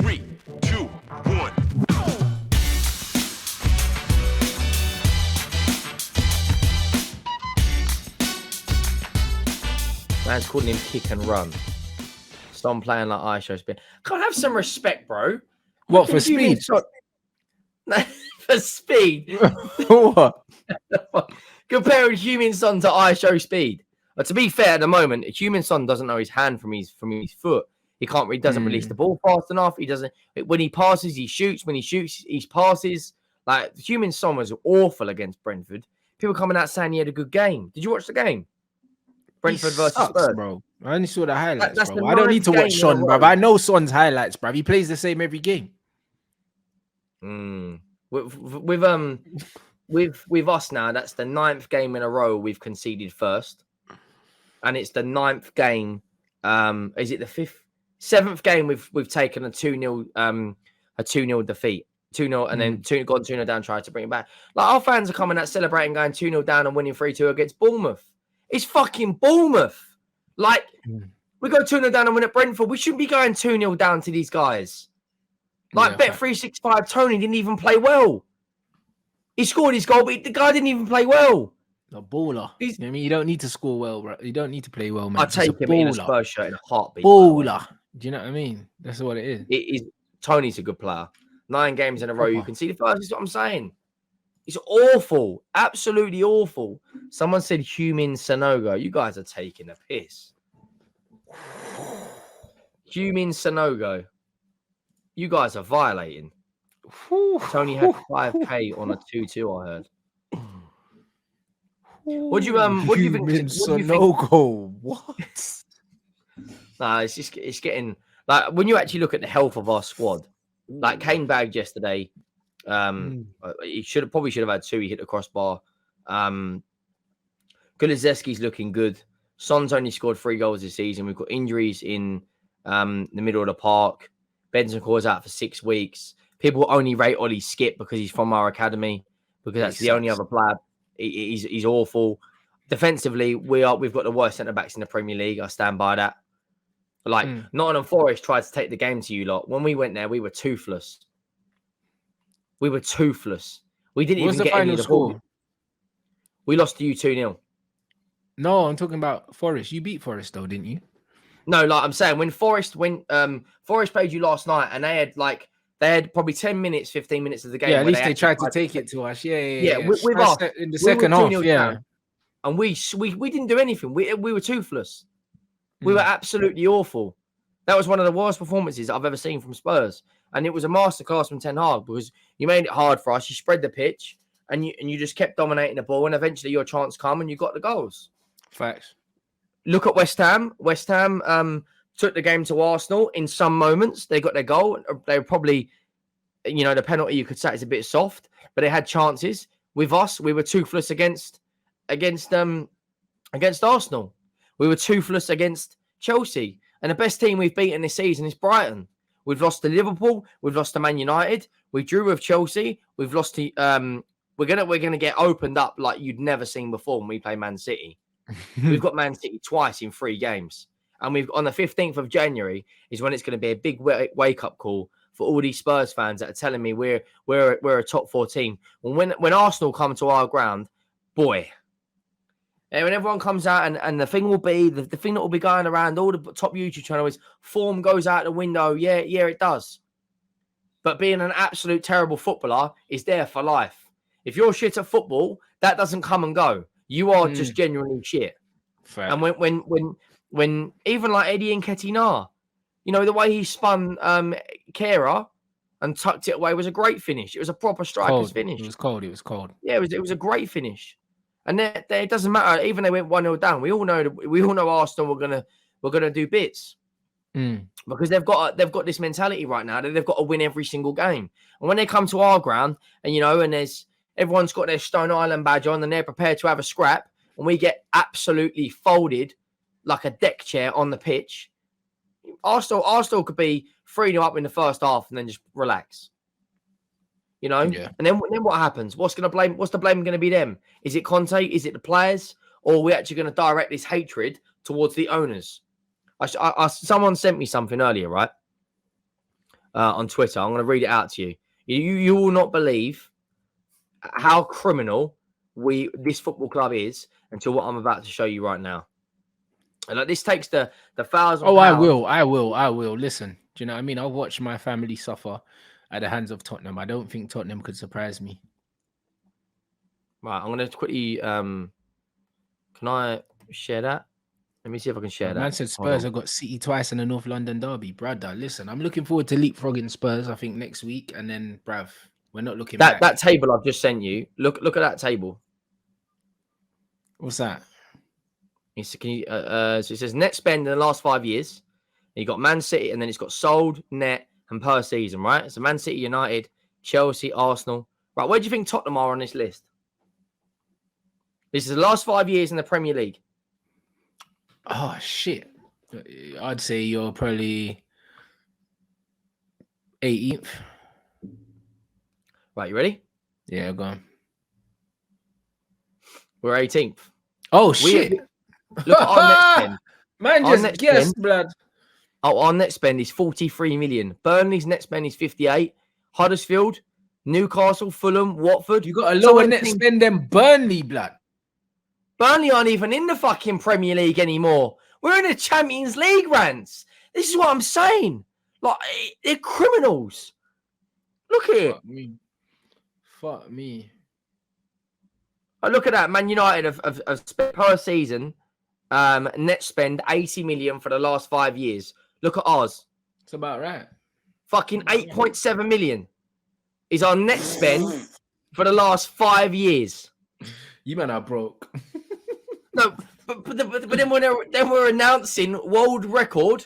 3, 2, 1. Man's calling him kick and run. Stop playing like ISHOWSPEED. Can't have some respect, bro. What, for speed? For speed. What? Comparing Human Son to ISHOWSPEED. But to be fair, at the moment, Human Son doesn't know his hand from his foot. He doesn't release the ball fast enough. He doesn't. When he passes, he shoots. When he shoots, he passes. Like Human Son was awful against Brentford. People coming out saying he had a good game. Did you watch the game? Brentford versus Spurs, bro. I only saw the highlights, that's bro. I don't need to watch Son, bro. I know Son's highlights, bro. He plays the same every game. With us now, that's the 9th game in a row we've conceded first, and it's the 9th game. Is it the 5th, 7th game we've taken a 2-0 defeat, 2-0, and then gone 2-0 down, tried to bring it back. Like our fans are coming out celebrating, going 2-0 down and winning 3-2 against Bournemouth. It's fucking Bournemouth. Like, we go 2-0 down and win at Brentford. We shouldn't be going 2-0 down to these guys. Like, Bet365, Tony didn't even play well. He scored his goal, but the guy didn't even play well. A baller. You know what I mean? You don't need to score well, bro. You don't need to play well, man. I'd take him in a Spurs shirt in a heartbeat. Baller. Do you know what I mean? That's what it is. It is. Tony's a good player. 9 games in a row you can see the first. Is what I'm saying. It's awful. Absolutely awful. Someone said Human Sanogo. You guys are taking a piss. Human Sanogo. You guys are violating. Tony had 5K on a 2-2, I heard. What do you think? Sanogo. What? Nah, it's getting like when you actually look at the health of our squad. Like Kane bagged yesterday. He probably should have had 2. He hit the crossbar. Kulusevski's looking good. Son's only scored 3 goals this season. We've got injuries in the middle of the park. Bentancur's out for 6 weeks. People only rate Ollie Skip because he's from our academy, because that's the only other player. He's awful. Defensively, we've got the worst centre backs in the Premier League. I stand by that. Like Nottingham Forest tried to take the game to you lot. When we went there, we were toothless. We were toothless. We didn't even get any of the ball. We lost to you 2-0. No, I'm talking about Forest. You beat Forest though, didn't you? No, like I'm saying, when Forest played you last night, and they had probably 10 minutes, 15 minutes of the game. Yeah, at least they tried to take it to us. Yeah. With us in the second half. Yeah, down, and we didn't do anything. We were toothless. We were absolutely awful. That was one of the worst performances I've ever seen from Spurs, and it was a masterclass from Ten Hag because you made it hard for us. You spread the pitch, and you just kept dominating the ball, and eventually your chance come, and you got the goals. Facts. Look at West Ham. West Ham took the game to Arsenal in some moments. They got their goal. They were probably, the penalty you could say is a bit soft, but they had chances. With us, we were toothless against Arsenal. We were toothless against Chelsea. And the best team we've beaten this season is Brighton. We've lost to Liverpool. We've lost to Man United. We drew with Chelsea. We've lost to we're gonna get opened up like you'd never seen before when we play Man City. We've got Man City twice in 3 games. And we've on the 15th of January is when it's going to be a big wake-up call for all these Spurs fans that are telling me we're a top 4 team. When Arsenal come to our ground, boy, and when everyone comes out and the thing will be the thing that will be going around all the top YouTube channels is form goes out the window. Yeah, it does. But being an absolute terrible footballer is there for life. If you're shit at football, that doesn't come and go. You are just genuinely shit. Fair. And when even like Eddie Nketiah, the way he spun Kehrer and tucked it away was a great finish. It was a proper striker's finish. It was cold. Yeah, it was a great finish. And it doesn't matter. Even they went 1-0 down. We all know Arsenal were gonna do bits because they've got this mentality right now that they've got to win every single game. And when they come to our ground, and everyone's got their Stone Island badge on and they're prepared to have a scrap, and we get absolutely folded like a deck chair on the pitch. Arsenal could be 3-0 up in the first half and then just relax. Yeah. And then what happens? What's the blame going to be them? Is it Conte? Is it the players? Or are we actually going to direct this hatred towards the owners? Someone sent me something earlier, right? on Twitter. I'm going to read it out to you. You will not believe how criminal this football club is until what I'm about to show you right now. And like this takes the £1,000. Oh, I will. Listen, do you know what I mean? I'll watch my family suffer at the hands of Tottenham. I don't think Tottenham could surprise me. Right, I'm going to quickly. Can I share that? Let me see if I can share that. Man said Spurs have got City twice in the North London derby, brother. Listen, I'm looking forward to leapfrogging Spurs. I think next week, and then, bruv, we're not looking back. That table I've just sent you. Look at that table. What's that? So it says net spend in the last 5 years. You got Man City, and then it's got sold, net, and per season, right? So Man City, United, Chelsea, Arsenal. Right, where do you think Tottenham are on this list? This is the last 5 years in the Premier League. Oh shit! I'd say you're probably 18th. Right, you ready? Yeah, go on. We're 18th. Oh shit! Look at our net spend. Man, Our just net guess, spend- blood. Oh, our net spend is 43 million. Burnley's net spend is 58. Huddersfield, Newcastle, Fulham, Watford. You got a lower net spend than Burnley, blood. Burnley aren't even in the fucking Premier League anymore. We're in the Champions League, Rants. This is what I'm saying. Like, they're criminals. Look at it. Fuck me. Look at that. Man United have spent per season net spend 80 million for the last 5 years. Look at ours. It's about right. Fucking 8.7 million is our net spend for the last 5 years. You man are broke. No, but then we're announcing world record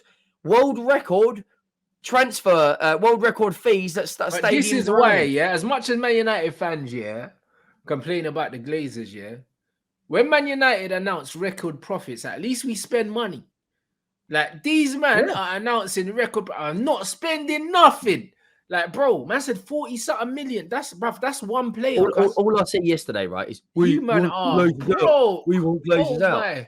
transfer, world record fees that stadiums. This is why, yeah. As much as Man United fans, yeah, complain about the Glazers, yeah. When Man United announce record profits, at least we spend money. Like these men are announcing record. I'm not spending nothing. Like, bro, man said 40-something million. That's one player. All I said yesterday, right, is you man are, bro. We want Glazers out.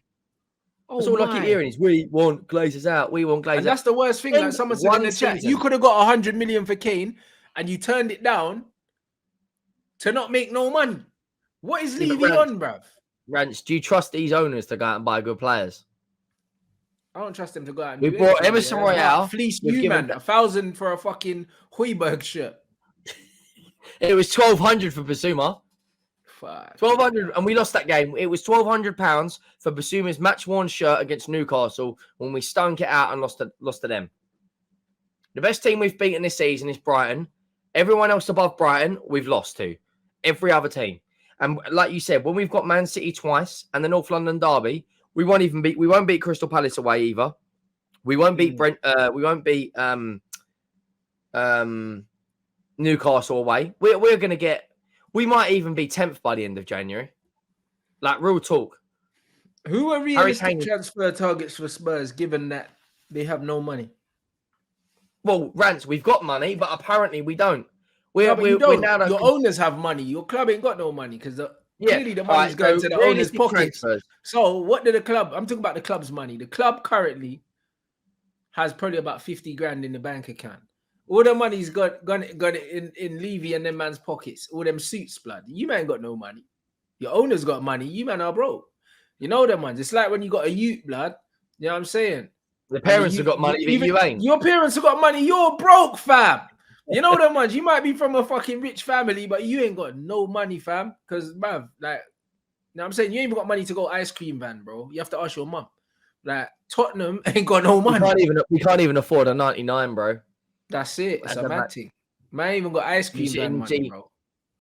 That's all I keep hearing is we want Glazers out. We want Glazers out. And that's the worst thing. Like someone said in the chat, you could have got 100 million for Kane and you turned it down to not make no money. What is Levy on, bruv? Rants, do you trust these owners to go out and buy good players? I don't trust them to go out and we bought Emerson Royale. Fleece you, man. 1,000 for a fucking Hoiberg shirt. It was 1,200 for Basuma. 1,200, and we lost that game. It was £1,200 for Basuma's match-worn shirt against Newcastle when we stunk it out and lost to them. The best team we've beaten this season is Brighton. Everyone else above Brighton, we've lost to. Every other team. And like you said, when we've got Man City twice and the North London derby, we won't beat Crystal Palace away either. We won't beat Newcastle away. We're gonna get. We might even be 10th by the end of January. Like real talk. Who are realistic transfer targets for Spurs, given that they have no money? Well, Rants, we've got money, but apparently we don't. We're now your owners have money. Your club ain't got no money because clearly the money's going to the owners' pockets. Transfers. So what did the club? I'm talking about the club's money. The club currently has probably about 50 grand in the bank account. All the money's gone in Levy and them man's pockets. All them suits, blood. You man got no money. Your owner's got money. You man are broke. You know them ones. It's like when you got a youth, blood. You know what I'm saying? The parents have got money, but you ain't. Your parents have got money. You're broke, fam. You know them ones. You might be from a fucking rich family, but you ain't got no money, fam. Because, bruv, like, you know what I'm saying? You ain't even got money to go ice cream van, bro. You have to ask your mum. Like, Tottenham ain't got no money. We can't even afford a 99, bro. That's it. It's a mad thing. Man ain't even got ice cream van money, bro.